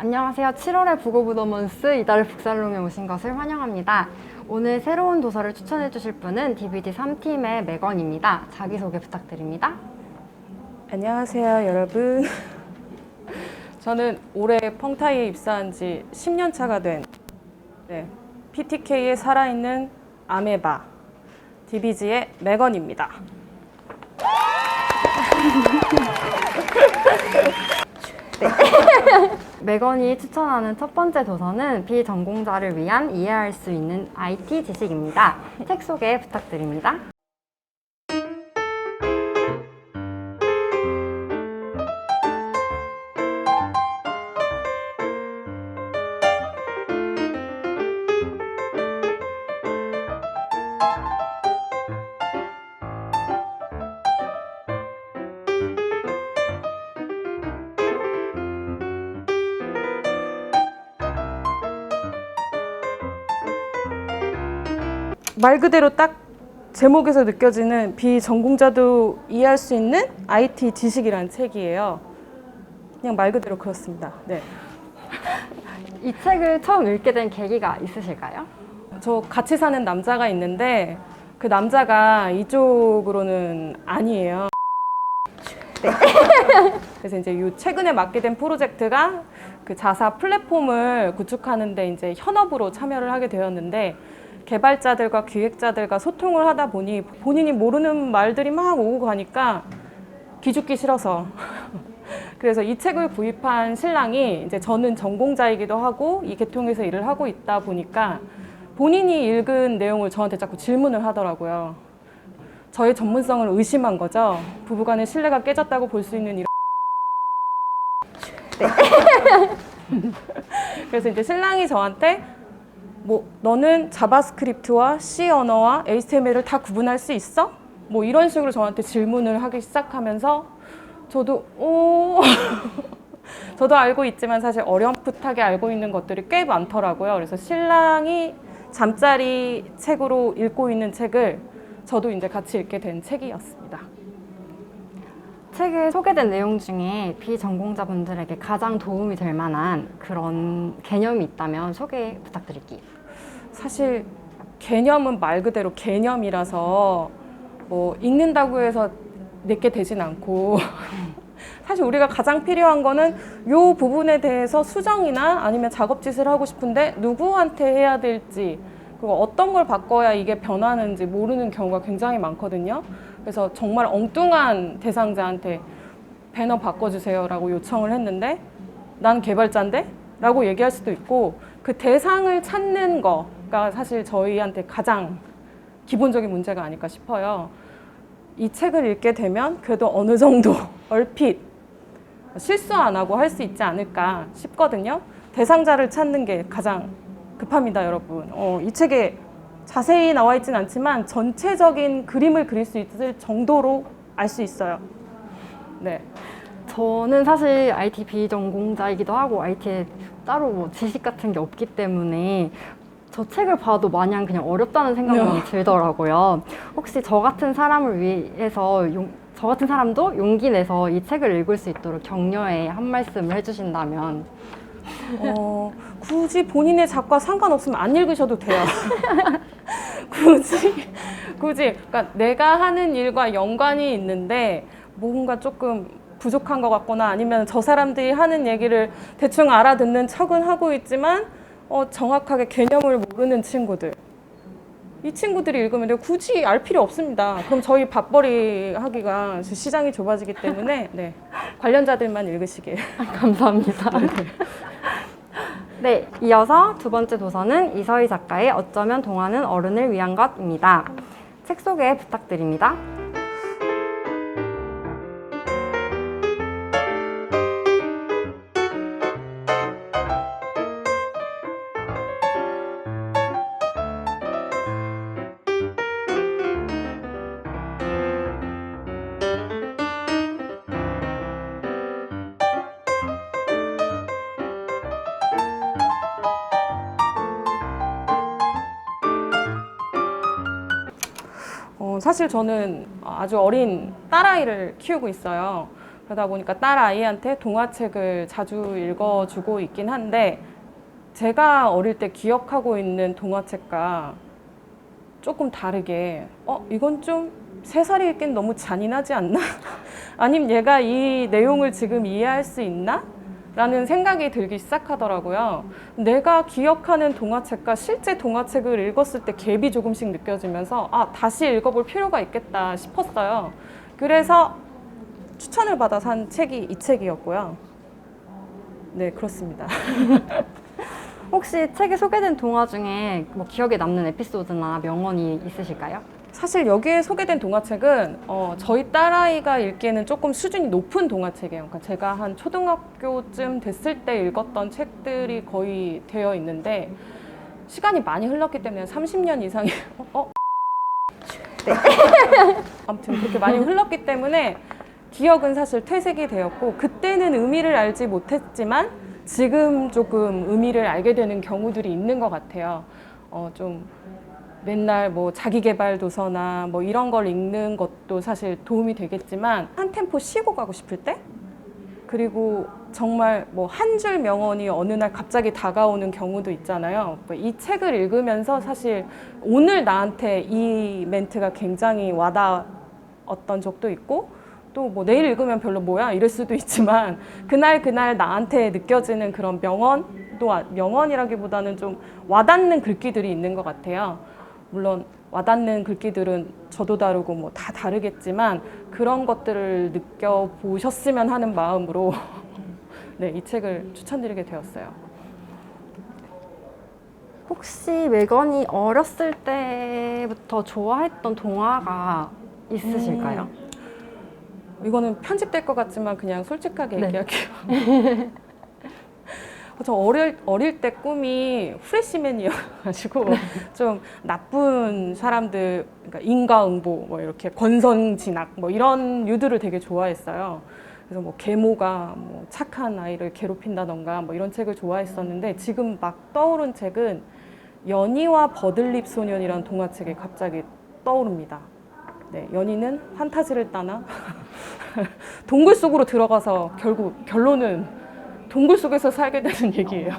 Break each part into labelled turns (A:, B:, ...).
A: 안녕하세요. 7월의 북오브더먼스 이달의 북살롱에 오신 것을 환영합니다. 오늘 새로운 도서를 추천해 주실 분은 DVD 3팀의 매건입니다. 자기소개 부탁드립니다.
B: 안녕하세요, 여러분. 저는 올해 펑타이에 입사한 지 10년 차가 된 PTK에 살아있는 아메바, DBG의 매건입니다.
A: 매건이 추천하는 첫 번째 도서는 비전공자를 위한 이해할 수 있는 IT 지식입니다. 책 소개 부탁드립니다.
B: 말 그대로 딱 제목에서 느껴지는 비전공자도 이해할 수 있는 IT 지식이라는 책이에요. 그냥 말 그대로 그렇습니다. 네.
A: 이 책을 처음 읽게 된 계기가 있으실까요?
B: 저 같이 사는 남자가 있는데 그 남자가 이쪽으로는 아니에요. 네. 그래서 이제 요 최근에 맡게 된 프로젝트가 그 자사 플랫폼을 구축하는데 이제 현업으로 참여를 하게 되었는데 개발자들과 기획자들과 소통을 하다 보니 본인이 모르는 말들이 막 오고 가니까 기죽기 싫어서 그래서 이 책을 구입한 신랑이 이제 저는 전공자이기도 하고 이 계통에서 일을 하고 있다 보니까 본인이 읽은 내용을 저한테 자꾸 질문을 하더라고요. 저의 전문성을 의심한 거죠. 부부간의 신뢰가 깨졌다고 볼 수 있는 이런 그래서 이제 신랑이 저한테 뭐 너는 자바스크립트와 C 언어와 HTML을 다 구분할 수 있어? 뭐 이런 식으로 저한테 질문을 하기 시작하면서 저도 저도 알고 있지만 사실 어렴풋하게 알고 있는 것들이 꽤 많더라고요. 그래서 신랑이 잠자리 책으로 읽고 있는 책을 저도 이제 같이 읽게 된 책이었습니다.
A: 책에 소개된 내용 중에 비전공자분들에게 가장 도움이 될 만한 그런 개념이 있다면 소개 부탁드릴게요.
B: 사실 개념은 말 그대로 개념이라서 뭐 읽는다고 해서 내게 되진 않고 사실 우리가 가장 필요한 거는 요 부분에 대해서 수정이나 아니면 작업짓을 하고 싶은데 누구한테 해야 될지 그리고 어떤 걸 바꿔야 이게 변하는지 모르는 경우가 굉장히 많거든요. 그래서 정말 엉뚱한 대상자한테 배너 바꿔주세요 라고 요청을 했는데 난 개발자인데? 라고 얘기할 수도 있고 그 대상을 찾는 거가 사실 저희한테 가장 기본적인 문제가 아닐까 싶어요. 이 책을 읽게 되면 그래도 어느 정도 얼핏 실수 안 하고 할 수 있지 않을까 싶거든요. 대상자를 찾는 게 가장 급합니다, 여러분. 이 책에 자세히 나와 있진 않지만 전체적인 그림을 그릴 수 있을 정도로 알 수 있어요. 네.
A: 저는 사실 IT 비전공자이기도 하고 IT에 따로 뭐 지식 같은 게 없기 때문에 저 책을 봐도 마냥 그냥 어렵다는 생각만 들더라고요. 혹시 저 같은 사람을 위해서 저 같은 사람도 용기 내서 이 책을 읽을 수 있도록 격려의 한 말씀을 해주신다면
B: 굳이 본인의 작과 상관없으면 안 읽으셔도 돼요. 굳이 그러니까 내가 하는 일과 연관이 있는데 뭔가 조금 부족한 것 같거나 아니면 저 사람들이 하는 얘기를 대충 알아듣는 척은 하고 있지만 정확하게 개념을 모르는 친구들 이 친구들이 읽으면 내가 굳이 알 필요 없습니다. 그럼 저희 밥벌이 하기가 시장이 좁아지기 때문에 네, 관련자들만 읽으시길
A: 감사합니다. 네, 이어서 두 번째 도서는 이서희 작가의 어쩌면 동화는 어른을 위한 것입니다. 책 소개 부탁드립니다.
B: 사실 저는 아주 어린 딸아이를 키우고 있어요. 그러다 보니까 딸 아이한테 동화책을 자주 읽어주고 있긴 한데 제가 어릴 때 기억하고 있는 동화책과 조금 다르게 이건 좀 3살이 읽기엔 너무 잔인하지 않나? 아니면 얘가 이 내용을 지금 이해할 수 있나? 라는 생각이 들기 시작하더라고요. 내가 기억하는 동화책과 실제 동화책을 읽었을 때 갭이 조금씩 느껴지면서 다시 읽어볼 필요가 있겠다 싶었어요. 그래서 추천을 받아 산 책이 이 책이었고요. 네, 그렇습니다.
A: 혹시 책에 소개된 동화 중에 뭐 기억에 남는 에피소드나 명언이 있으실까요?
B: 사실 여기에 소개된 동화책은 저희 딸아이가 읽기에는 조금 수준이 높은 동화책이에요. 그러니까 제가 한 초등학교쯤 됐을 때 읽었던 책들이 거의 되어 있는데 시간이 많이 흘렀기 때문에 30년 이상이 네. 아무튼 그렇게 많이 흘렀기 때문에 기억은 사실 퇴색이 되었고 그때는 의미를 알지 못했지만 지금 조금 의미를 알게 되는 경우들이 있는 것 같아요. 좀 맨날 뭐 자기계발 도서나 뭐 이런 걸 읽는 것도 사실 도움이 되겠지만 한 템포 쉬고 가고 싶을 때 그리고 정말 뭐 한 줄 명언이 어느 날 갑자기 다가오는 경우도 있잖아요. 이 책을 읽으면서 사실 오늘 나한테 이 멘트가 굉장히 와닿았던 적도 있고 또 뭐 내일 읽으면 별로 뭐야 이럴 수도 있지만 그날 나한테 느껴지는 그런 명언도 명언이라기보다는 좀 와닿는 글귀들이 있는 것 같아요. 물론 와닿는 글귀들은 저도 다르고 뭐 다 다르겠지만 그런 것들을 느껴보셨으면 하는 마음으로 네, 이 책을 추천드리게 되었어요.
A: 혹시 메건이 어렸을 때부터 좋아했던 동화가 있으실까요?
B: 이거는 편집될 것 같지만 그냥 솔직하게
A: 네.
B: 얘기할게요. 저 어릴 때 꿈이 후레쉬맨이어가지고 좀 나쁜 사람들, 그러니까 인과응보, 뭐 이렇게 권선진악, 뭐 이런 류들을 되게 좋아했어요. 그래서 뭐 계모가 뭐 착한 아이를 괴롭힌다던가 뭐 이런 책을 좋아했었는데 지금 막 떠오른 책은 연희와 버들립 소년이라는 동화책이 갑자기 떠오릅니다. 네, 연희는 판타지를 따나 동굴 속으로 들어가서 결국 결론은 동굴 속에서 살게 되는 얘기예요.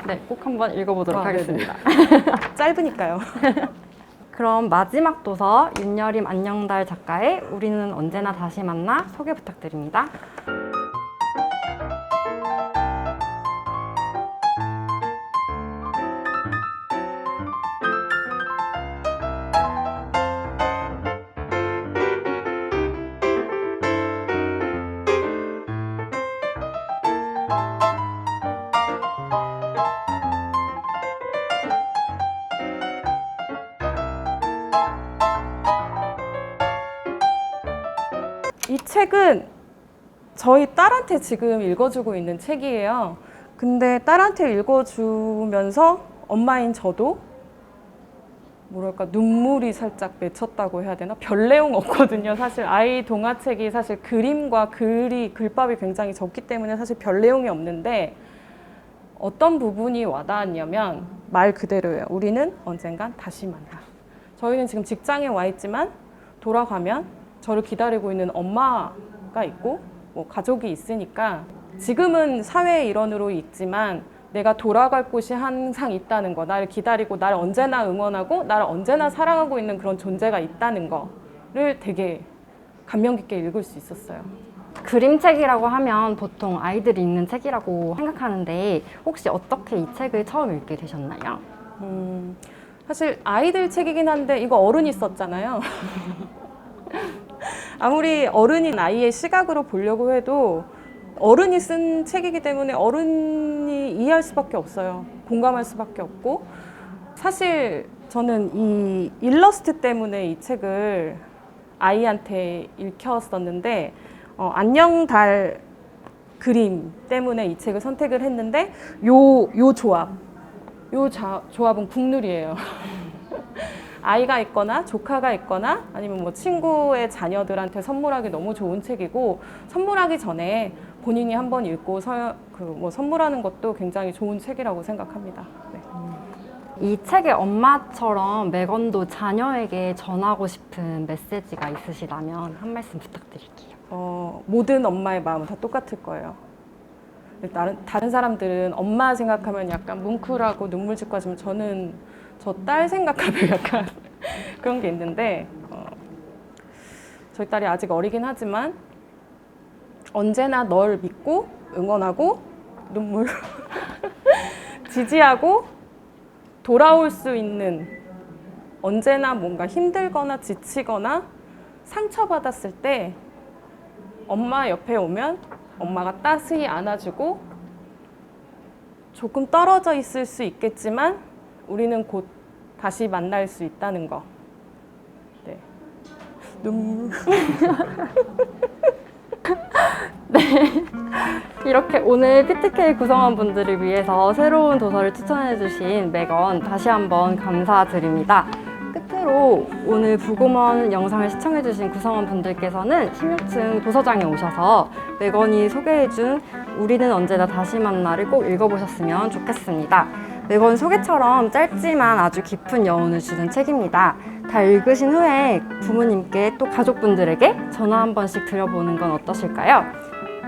A: 네, 꼭 한번 읽어보도록 하겠습니다.
B: 짧으니까요.
A: 그럼 마지막 도서 윤여림 안녕달 작가의 우리는 언제나 다시 만나 소개 부탁드립니다.
B: 이 책은 저희 딸한테 지금 읽어주고 있는 책이에요. 근데 딸한테 읽어주면서 엄마인 저도 뭐랄까 눈물이 살짝 맺혔다고 해야 되나? 별 내용 없거든요. 사실 아이 동화책이 사실 그림과 글밥이 굉장히 적기 때문에 사실 별 내용이 없는데 어떤 부분이 와닿았냐면 말 그대로예요. 우리는 언젠간 다시 만나. 저희는 지금 직장에 와 있지만 돌아가면 저를 기다리고 있는 엄마가 있고 뭐 가족이 있으니까 지금은 사회의 일원으로 있지만 내가 돌아갈 곳이 항상 있다는 거, 나를 기다리고 나를 언제나 응원하고 나를 언제나 사랑하고 있는 그런 존재가 있다는 거를 되게 감명 깊게 읽을 수 있었어요.
A: 그림책이라고 하면 보통 아이들이 읽는 책이라고 생각하는데 혹시 어떻게 이 책을 처음 읽게 되셨나요?
B: 사실 아이들 책이긴 한데 이거 어른이 썼잖아요. 아무리 어른인 아이의 시각으로 보려고 해도 어른이 쓴 책이기 때문에 어른이 이해할 수밖에 없어요. 공감할 수밖에 없고 사실 저는 이 일러스트 때문에 이 책을 아이한테 읽혔었는데 안녕 달 그림 때문에 이 책을 선택을 했는데 요 조합은 국룰이에요. 아이가 있거나 조카가 있거나 아니면 뭐 친구의 자녀들한테 선물하기 너무 좋은 책이고 선물하기 전에 본인이 한번 읽고 선물하는 것도 굉장히 좋은 책이라고 생각합니다. 네.
A: 이 책의 엄마처럼 메건도 자녀에게 전하고 싶은 메시지가 있으시다면 한 말씀 부탁드릴게요.
B: 모든 엄마의 마음은 다 똑같을 거예요. 다른 사람들은 엄마 생각하면 약간 뭉클하고 눈물 짓고 하지만 저는 저 딸 생각하면 약간 그런 게 있는데 저희 딸이 아직 어리긴 하지만 언제나 널 믿고 응원하고 눈물 지지하고 돌아올 수 있는, 언제나 뭔가 힘들거나 지치거나 상처받았을 때 엄마 옆에 오면 엄마가 따스히 안아주고 조금 떨어져 있을 수 있겠지만 우리는 곧 다시 만날 수 있다는 거. 네. 눈물.
A: 이렇게 오늘 PTK 구성원분들을 위해서 새로운 도서를 추천해주신 메건 다시 한번 감사드립니다. 끝으로 오늘 부고먼 영상을 시청해주신 구성원분들께서는 16층 도서장에 오셔서 메건이 소개해준 우리는 언제나 다시 만나를 꼭 읽어보셨으면 좋겠습니다. 메건 소개처럼 짧지만 아주 깊은 여운을 주는 책입니다. 다 읽으신 후에 부모님께 또 가족분들에게 전화 한 번씩 드려보는 건 어떠실까요?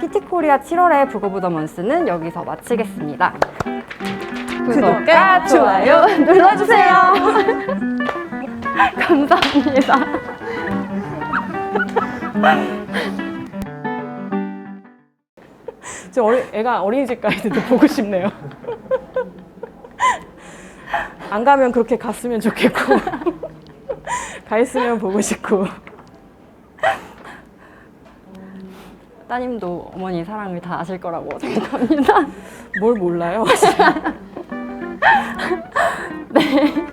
A: PT코리아 7월의 북어부더먼스는 여기서 마치겠습니다. 구독과 좋아요 눌러주세요. 감사합니다.
B: 지금 애가 어린이집 가 있는데 보고 싶네요. 안 가면 그렇게 갔으면 좋겠고 가 있으면 보고 싶고.
A: 따님도 어머니 사랑을 다 아실 거라고 생각합니다.
B: 뭘 몰라요?
A: 네.